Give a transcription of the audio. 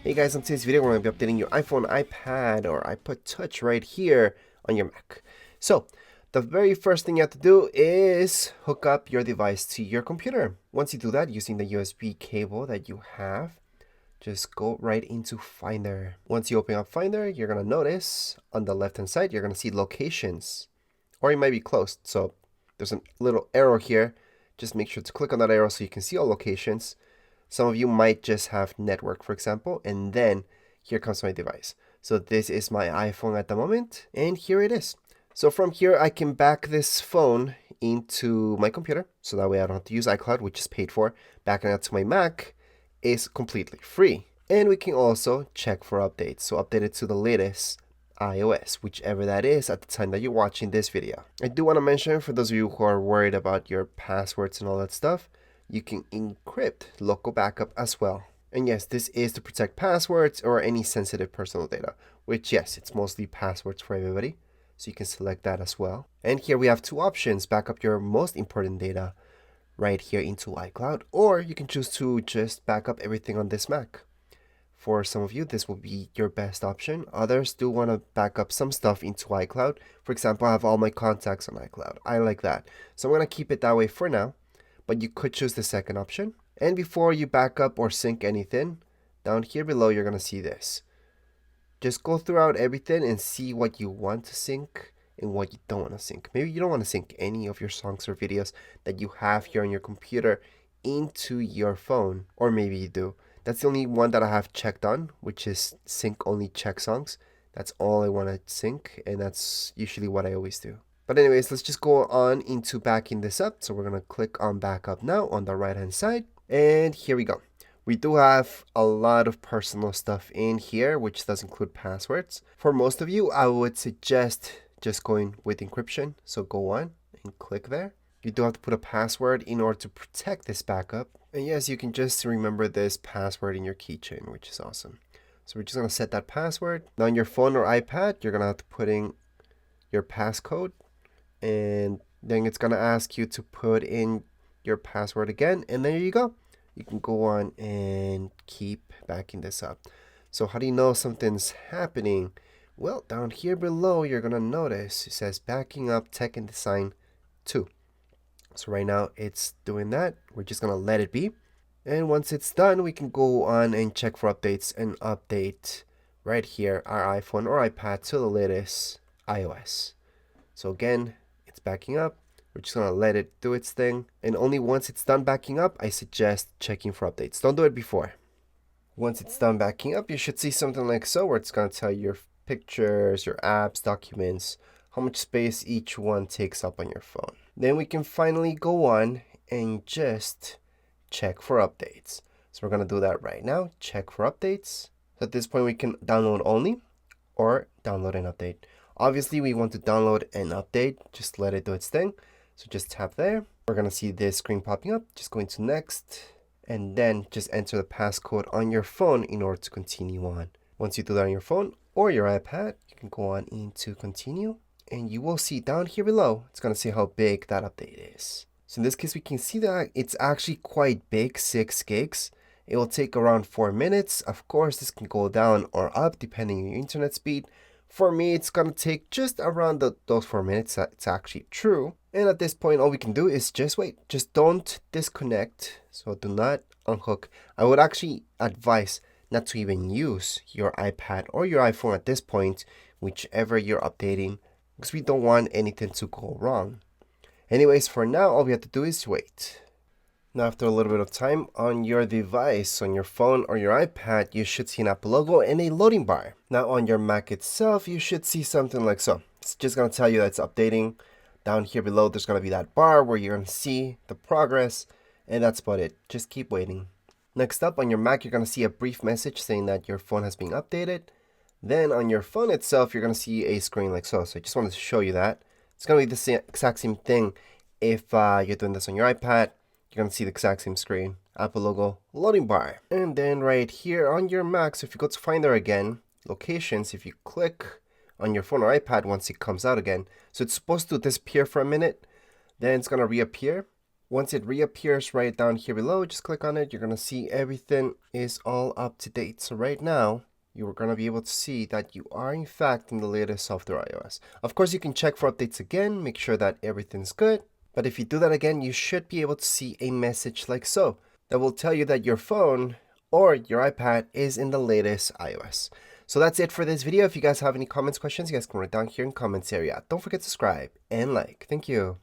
Hey guys, on today's video we're going to be updating your iPhone, iPad, or iPod Touch right here on your Mac. So, the very first thing you have to do is hook up your device to your computer. Once you do that using the USB cable that you have, just go right into Finder. Once you open up Finder, you're going to notice on the left hand side, you're going to see locations, or it might be closed. So, there's a little arrow here. Just make sure to click on that arrow so you can see all locations. Some of you might just have network, for example, and then here comes my device. So this is my iPhone at the moment, and here it is. So from here, I can back this phone into my computer, so that way I don't have to use iCloud, which is paid for. Backing it to my Mac is completely free. And we can also check for updates, so update it to the latest iOS, whichever that is at the time that you're watching this video. I do want to mention, for those of you who are worried about your passwords and all that stuff, you can encrypt local backup as well. And yes, this is to protect passwords or any sensitive personal data, which yes, it's mostly passwords for everybody. So you can select that as well. And here we have two options: back up your most important data right here into iCloud, or you can choose to just back up everything on this Mac. For some of you, this will be your best option. Others do want to back up some stuff into iCloud. For example, I have all my contacts on iCloud. I like that. So I'm going to keep it that way for now. But you could choose the second option. And before you back up or sync anything, down here below you're going to see this. Just go throughout everything and see what you want to sync and what you don't want to sync. Maybe you don't want to sync any of your songs or videos that you have here on your computer into your phone, or maybe you do. That's the only one that I have checked on, which is sync only check songs. That's all I want to sync, and that's usually what I always do. But anyways, let's just go on into backing this up. So we're going to click on backup now on the right hand side. And here we go. We do have a lot of personal stuff in here, which does include passwords. For most of you, I would suggest just going with encryption. So go on and click there. You do have to put a password in order to protect this backup. And yes, you can just remember this password in your keychain, which is awesome. So we're just going to set that password. Now on your phone or iPad, you're going to have to put in your passcode. And then it's going to ask you to put in your password again. And there you go. You can go on and keep backing this up. So how do you know something's happening? Well, down here below, you're going to notice it says backing up tech and design 2. So right now it's doing that. We're just going to let it be. And once it's done, we can go on and check for updates and update right here our iPhone or iPad to the latest iOS. So again, it's backing up. We're just going to let it do its thing. And only once it's done backing up, I suggest checking for updates. Don't do it before. Once it's done backing up, you should see something like so, where it's going to tell you your pictures, your apps, documents, how much space each one takes up on your phone. Then we can finally go on and just check for updates. So we're going to do that right now. Check for updates. So at this point, we can download only or download and update. Obviously, we want to download and update. Just let it do its thing. So just tap there. We're going to see this screen popping up. Just go into next. And then just enter the passcode on your phone in order to continue on. Once you do that on your phone or your iPad, you can go on into continue. And you will see down here below, it's going to say how big that update is. So in this case, we can see that it's actually quite big, 6 gigs. It will take around 4 minutes. Of course, this can go down or up depending on your internet speed. For me, it's going to take just around those 4 minutes. It's actually true. And at this point, all we can do is just wait. Just don't disconnect. So do not unhook. I would actually advise not to even use your iPad or your iPhone at this point, whichever you're updating, because we don't want anything to go wrong. Anyways, for now, all we have to do is wait. Now, after a little bit of time on your device, on your phone or your iPad, you should see an Apple logo and a loading bar. Now, on your Mac itself, you should see something like so. It's just going to tell you that it's updating. Down here below, there's going to be that bar where you're going to see the progress, and that's about it. Just keep waiting. Next up, on your Mac, you're going to see a brief message saying that your phone has been updated. Then on your phone itself, you're going to see a screen like so. So I just wanted to show you that. It's going to be the exact same thing if you're doing this on your iPad. You're going to see the exact same screen, Apple logo, loading bar. And then right here on your Mac, so if you go to Finder again, locations, if you click on your phone or iPad once it comes out again, so it's supposed to disappear for a minute, then it's going to reappear. Once it reappears right down here below, just click on it. You're going to see everything is all up to date. So right now, you are going to be able to see that you are in fact in the latest software iOS. Of course, you can check for updates again, make sure that everything's good. But if you do that again, you should be able to see a message like so that will tell you that your phone or your iPad is in the latest iOS. So that's it for this video. If you guys have any comments, questions, you guys can write down here in the comments area. Don't forget to subscribe and like. Thank you.